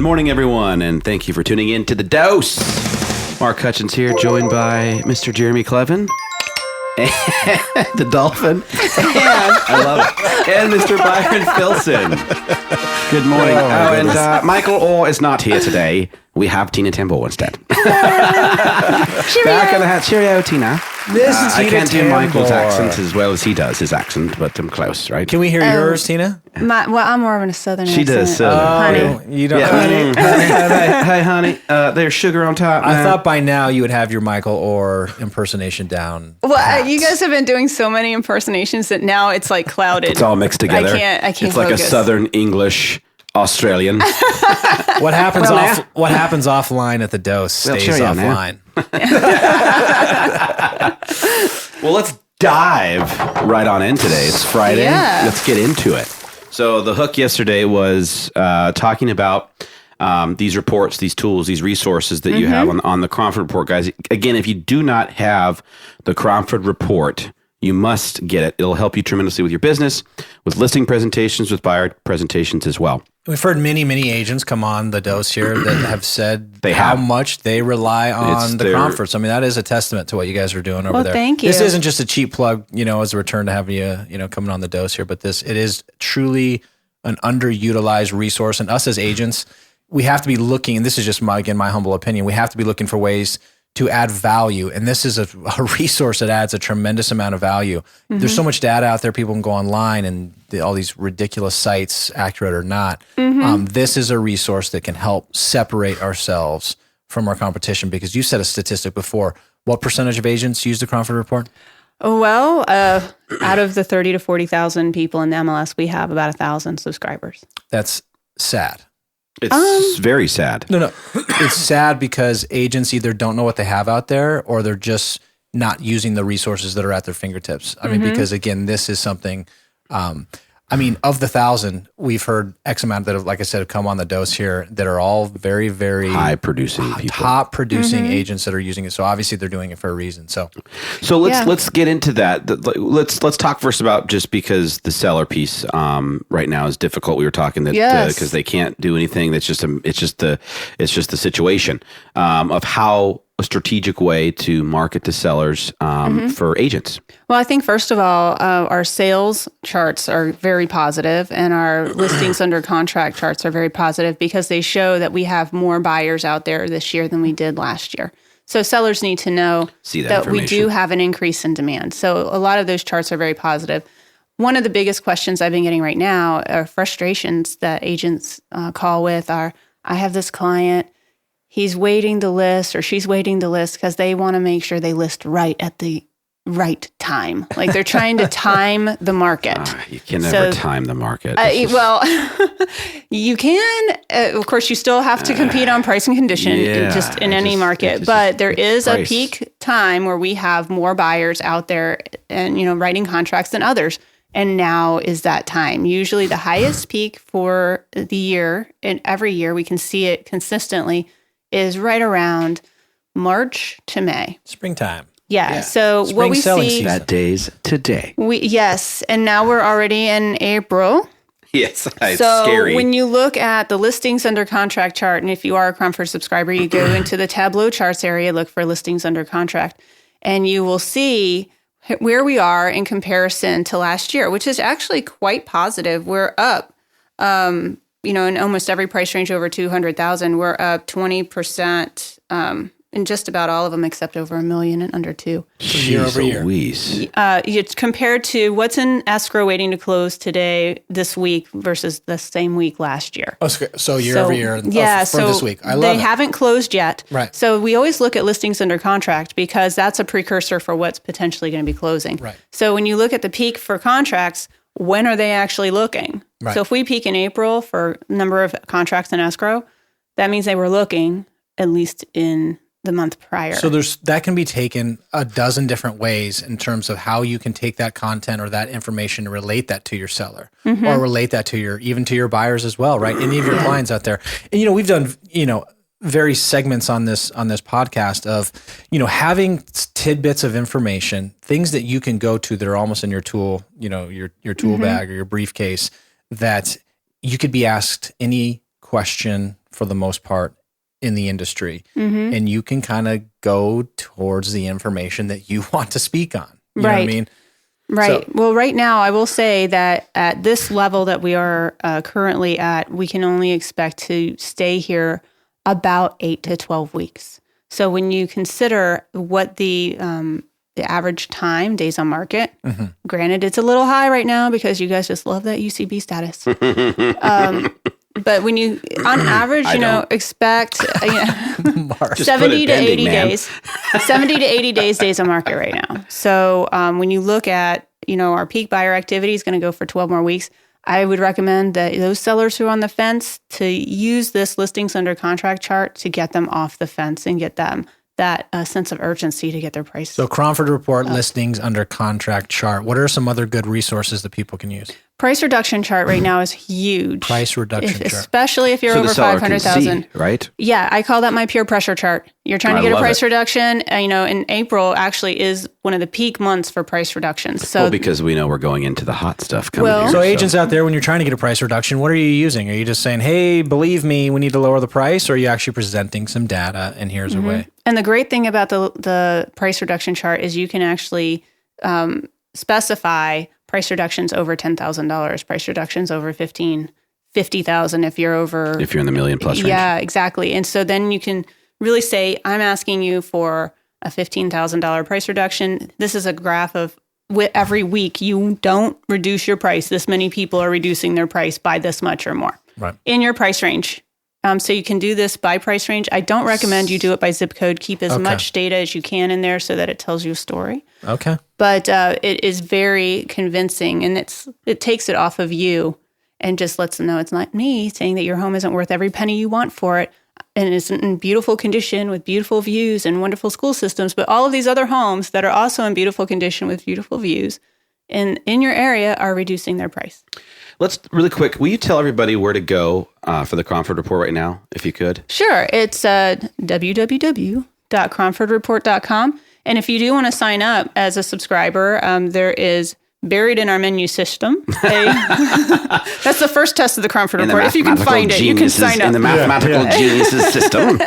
morning, everyone, and thank you for tuning in to The Dose. Mark Hutchins here, joined by Mr. Jereme Kleven, and the Dolphin, and I love it, and Mr. Byron Filson. Good morning. And Michael Orr is not here today. We have Tina Tamboer instead. Back in the hat. Cheerio, Tina. I can't do Michael's accent as well as he does his accent, but I'm close, right? Can we hear yours, Tina? I'm more of a southern accent. She does southern. Honey. You don't. Yeah. Hey, honey. There's sugar on top. I thought by now you would have your Michael Orr impersonation down. Well, you guys have been doing so many impersonations that now it's like clouded. It's all mixed together. I can't It's like focus. a Southern English Australian. What happens What happens offline at the dose stays offline. Well, let's dive right on in today. It's Friday. Yeah. Let's get into it. So the hook yesterday was talking about these reports, these tools, these resources that you have on the Cromford Report, guys. Again, if you do not have the Cromford Report, you must get it. It'll help you tremendously with your business, with listing presentations, with buyer presentations as well. We've heard many agents come on the dose here that have said how much they rely on the Cromfords. I mean, that is a testament to what you guys are doing over there. Thank you. This isn't just a cheap plug, as a return to have you, coming on the dose here, but it is truly an underutilized resource. And us as agents, we have to be looking, and this is just my humble opinion, we have to be looking for ways to add value. And this is a resource that adds a tremendous amount of value. There's so much data out there. People can go online and all these ridiculous sites, accurate or not. This is a resource that can help separate ourselves from our competition, because you said a statistic before. What percentage of agents use the Cromford Report? Well, out of the 30 to 40,000 people in the MLS, we have about 1,000 subscribers. That's sad. It's very sad. No. It's sad because agents either don't know what they have out there, or they're just not using the resources that are at their fingertips. I mean, because again, this is something, of the 1,000, we've heard X amount that have, like I said, have come on the dose here that are all very, very high producing people, top producing agents that are using it. So obviously they're doing it for a reason. So let's get into that. Let's talk first about, just because the seller piece right now is difficult. We were talking that because they can't do anything. It's just the situation of how a strategic way to market to sellers for agents. Well, I think first of all, our sales charts are very positive, and our listings under contract charts are very positive, because they show that we have more buyers out there this year than we did last year. So sellers need to know that we do have an increase in demand. So a lot of those charts are very positive. One of the biggest questions I've been getting right now are frustrations that agents call with are, I have this client, he's waiting to list, or she's waiting to list because they want to make sure they list right at the right time. Like they're trying to time the market. You can never time the market. Well, you can. Of course, you still have to compete on price and condition in any market. But there is a peak time where we have more buyers out there and writing contracts than others. And now is that time. Usually the highest peak for the year, and every year we can see it consistently, is right around March to May. Springtime. Yeah. So Spring what we see season. That day's today. And now we're already in April. Yes, it's so scary. When you look at the listings under contract chart, and if you are a Cromford subscriber, you go into the Tableau charts area, look for listings under contract, and you will see where we are in comparison to last year, which is actually quite positive. We're up, in almost every price range over 200,000. We're up 20%. In just about all of them, except over $1 million and under $2 million. Year over year. It's compared to what's in escrow waiting to close today, this week, versus the same week last year. Oh, so year over year. Yeah. For this week. I love they it. haven't closed yet. Right. So we always look at listings under contract, because that's a precursor for what's potentially going to be closing. Right. So when you look at the peak for contracts, when are they actually looking? Right. So if we peak in April for number of contracts in escrow, that means they were looking at least in the month prior. So that can be taken a dozen different ways in terms of how you can take that content or that information and relate that to your seller, or relate that to your buyers as well, right? Any of your clients out there. And we've done various segments on this podcast of having tidbits of information, things that you can go to that are almost in your tool, your tool bag or your briefcase, that you could be asked any question for the most part in the industry. And you can kind of go towards the information that you want to speak on. You know what I mean? Right. So, well, right now, I will say that at this level that we are currently at, we can only expect to stay here about 8 to 12 weeks. So when you consider what the average time, days on market, granted, it's a little high right now because you guys just love that UCB status. But when you, on average, expect 70 to 80 days, 70 to 80 days on market right now. So when you look at, our peak buyer activity is going to go for 12 more weeks. I would recommend that those sellers who are on the fence to use this listings under contract chart to get them off the fence and get them that sense of urgency to get their price. So Cromford Report listings under contract chart. What are some other good resources that people can use? Price reduction chart right now is huge. Price reduction chart. Especially if you're so over the seller 500,000. can see, right? Yeah, I call that my peer pressure chart. You're trying to get a price reduction. In April actually is one of the peak months for price reductions. So because we know we're going into the hot stuff coming here. So agents out there, when you're trying to get a price reduction, what are you using? Are you just saying, hey, believe me, we need to lower the price? Or are you actually presenting some data and here's a way? And the great thing about the price reduction chart is you can actually specify price reductions over $10,000, price reductions over $50,000 if you're over. If you're in the million plus range. Yeah, exactly. And so then you can really say, I'm asking you for a $15,000 price reduction. This is a graph of every week you don't reduce your price. This many people are reducing their price by this much or more in your price range. So you can do this by price range. I don't recommend you do it by zip code. Keep as much data as you can in there so that it tells you a story. Okay. But it is very convincing, and it takes it off of you and just lets them know it's not me saying that your home isn't worth every penny you want for it, and it's in beautiful condition with beautiful views and wonderful school systems. But all of these other homes that are also in beautiful condition with beautiful views in your area are reducing their price. Let's really quick. Will you tell everybody where to go for the Cromford Report right now, if you could? Sure. It's www.cromfordreport.com. And if you do want to sign up as a subscriber, there is buried in our menu system. That's the first test of the Cromford Report. If you can find it, you can sign up. In the mathematical geniuses system.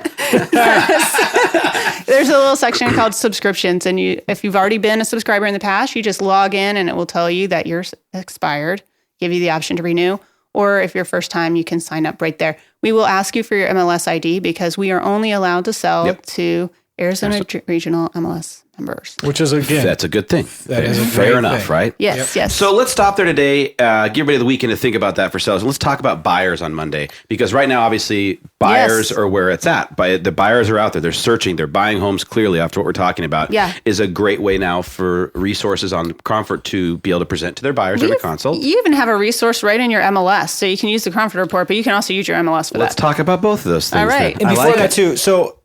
There's a little section called subscriptions. And if you've already been a subscriber in the past, you just log in and it will tell you that you're expired, give you the option to renew. Or if you're first time, you can sign up right there. We will ask you for your MLS ID because we are only allowed to sell to Arizona Regional MLS members. Which is, again, that's a good thing. That is a fair great enough, thing. right? Yes, yes. So let's stop there today. Give everybody the weekend to think about that for sales. Let's talk about buyers on Monday, because right now, obviously, buyers are where it's at. The buyers are out there. They're searching. They're buying homes clearly after what we're talking about. Is a great way now for resources on Cromford to be able to present to their buyers every consult. You even have a resource right in your MLS. So you can use the Cromford Report, but you can also use your MLS for that. Let's talk about both of those things. All right. And before that, too, so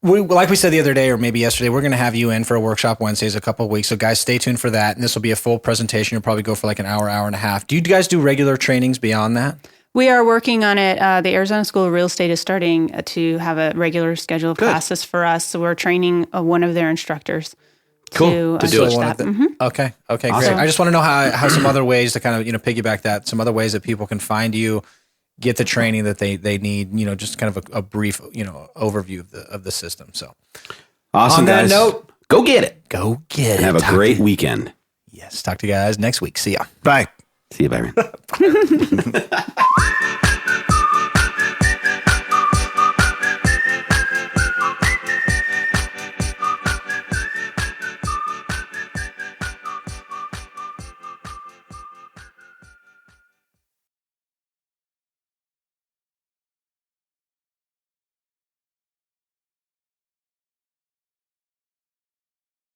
like we said the other day, or maybe yesterday, we're going to have you in for a workshop Wednesdays a couple of weeks. So guys, stay tuned for that. And this will be a full presentation. You'll probably go for like an hour and a half. Do you guys do regular trainings beyond that? We are working on it. The Arizona School of Real Estate is starting to have a regular schedule of classes for us. So we're training one of their instructors to do that. Okay, awesome. Great. I just want to know how some other ways to kind of, piggyback that, some other ways that people can find you, get the training that they need, just kind of a brief, overview of the system. So awesome, on guys. That note, go get it. Go get it. Have a great weekend. Yes. Talk to you guys next week. See ya. Bye. See you, Byron.